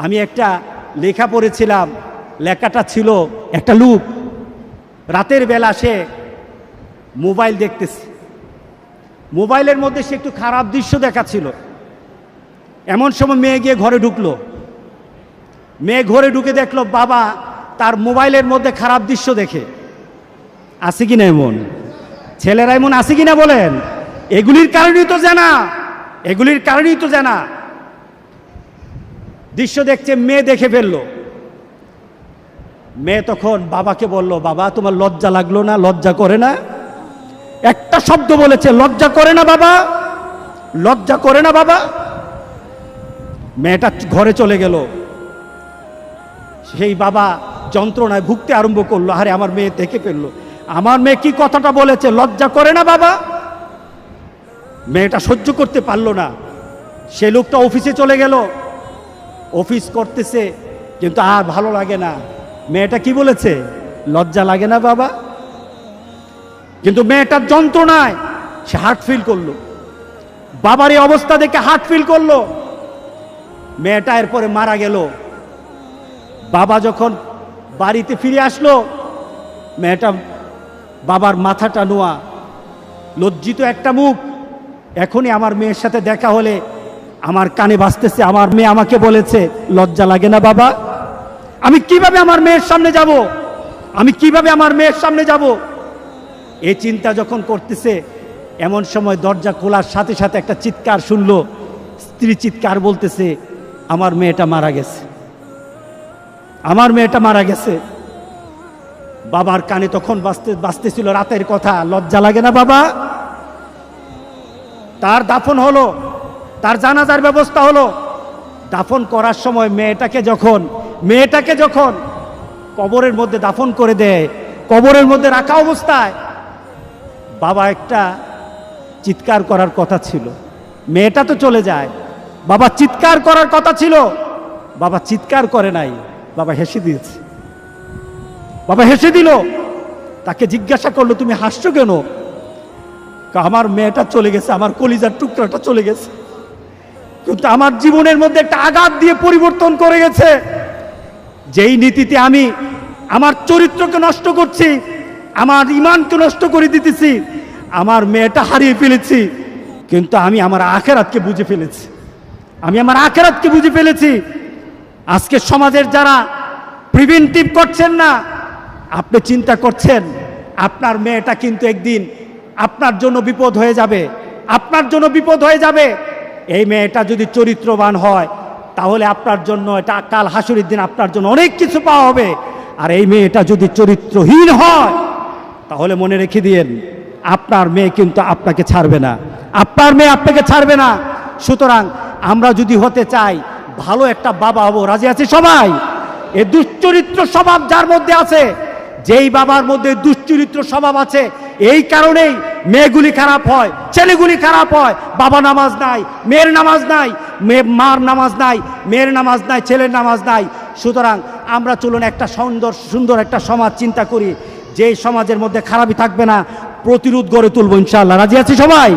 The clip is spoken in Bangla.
আমি একটা লেখা পড়েছিলাম, লেখাটা ছিল একটা লোক রাতের বেলা সে মোবাইল দেখতেছে, মোবাইলের মধ্যে সে একটু খারাপ দৃশ্য দেখাচ্ছিল। এমন সময় মেয়ে গিয়ে ঘরে ঢুকলো, মেয়ে ঘরে ঢুকে দেখলো বাবা তার মোবাইলের মধ্যে খারাপ দৃশ্য দেখে। আছে কিনা এমন ছেলেরা, এমন আছে কিনা বলেন? এগুলির কারণেই তো জানা, এগুলির কারণেই তো জানা। দৃশ্য দেখছে, মেয়ে দেখে ফেললো। মেয়ে তখন বাবাকে বলল, বাবা তোমার লজ্জা লাগলো না? লজ্জা করে না? একটা শব্দ বলেছে, লজ্জা করে না বাবা, লজ্জা করে না বাবা। মেয়েটা ঘরে চলে গেল। সেই বাবা যন্ত্রণায় ভুগতে আরম্ভ করলো, আরে আমার মেয়ে দেখে ফেললো, আমার মেয়ে কি কথাটা বলেছে, লজ্জা করে না বাবা। মেয়েটা সহ্য করতে পারলো না। সে লোকটা অফিসে চলে গেল, অফিস করতেছে, কিন্তু আর ভালো লাগে না। মেয়েটা কি বলেছে, লজ্জা লাগে না বাবা। কিন্তু মেয়েটার যন্ত্রণায় সে হার্ট ফিল করলো, বাবার এই অবস্থা দেখে হার্ট ফিল করলো। মেয়েটা এরপরে মারা গেল। বাবা যখন বাড়িতে ফিরে আসলো, মেয়েটা বাবার মাথাটা নোয়া, লজ্জিত একটা মুখ। এখনই আমার মেয়ের সাথে দেখা হলে আমার কানে বাজতেছে, আমার মেয়ে আমাকে বলেছে লজ্জা লাগে না বাবা। আমি কিভাবে আমার মেয়ের সামনে যাব, আমি কিভাবে আমার মেয়ের সামনে যাব? এই চিন্তা যখন করতেছে, এমন সময় দরজা খোলার সাথে সাথে একটা চিৎকার শুনলো। স্ত্রী চিৎকার বলতেছে, আমার মেয়েটা মারা গেছে, আমার মেয়েটা মারা গেছে। বাবার কানে তখন বাজতেছিল রাতের কথা, লজ্জা লাগে না বাবা। তার দাফন হলো, তার জানাজার ব্যবস্থা হলো। দাফন করার সময় মেয়েটাকে যখন কবরের মধ্যে দাফন করে দেয়, কবরের মধ্যে রাখা অবস্থায় বাবা একটা চিৎকার করার কথা ছিল। মেয়েটা তো চলে যায়, বাবা চিৎকার করার কথা ছিল, বাবা চিৎকার করে নাই, বাবা হেসে দিয়েছে। বাবা হেসে দিল। তাকে জিজ্ঞাসা করলো, তুমি হাসছো কেন? আমার মেয়েটা চলে গেছে, আমার কলিজার টুকরাটা চলে গেছে, কিন্তু আমার জীবনের মধ্যে একটা আঘাত দিয়ে পরিবর্তন করে গেছে। যেই নীতিতে আমি আমার চরিত্রকে নষ্ট করছি, আমার ঈমানকে নষ্ট করে দিতেছি, আমার মেয়েটা হারিয়ে ফেলেছি, কিন্তু আমি আমার আখিরাতকে বুঝে ফেলেছি, আমি আমার আখিরাতকে বুঝে ফেলেছি। আজকে সমাজের যারা প্রিভেন্টিভ করছেন না, আপনি চিন্তা করছেন আপনার মেয়েটা কিন্তু একদিন আপনার জন্য বিপদ হয়ে যাবে, আপনার জন্য বিপদ হয়ে যাবে। এই মেয়েটা যদি চরিত্রবান হয়, তাহলে আপনার জন্য এটা কাল হাসুরের দিন আপনার জন্য অনেক কিছু পাওয়া হবে। আর এই মেয়েটা যদি চরিত্রহীন হয়, তাহলে মনে রেখে দিয়েন, আপনার মেয়ে কিন্তু আপনাকে ছাড়বে না, আপনার মেয়ে আপনাকে ছাড়বে না। সুতরাং আমরা যদি হতে চাই ভালো একটা বাবা হবো, রাজি আছে সবাই? এই দুশ্চরিত্র স্বভাব যার মধ্যে আছে, যেই বাবার মধ্যে দুশ্চরিত্র স্বভাব আছে, এই কারণেই মেয়েগুলি খারাপ হয়, ছেলেগুলি খারাপ হয়। বাবা নামাজ নাই, মেয়ের নামাজ নাই, মার নামাজ নাই, মেয়ের নামাজ নাই, ছেলের নামাজ নাই। সুতরাং আমরা চলুন একটা সুন্দর একটা সমাজ চিন্তা করি, যেই সমাজের মধ্যে খারাপই থাকবে না, প্রতিরোধ গড়ে তুলবো ইনশাআল্লাহ। রাজি আছি সবাই?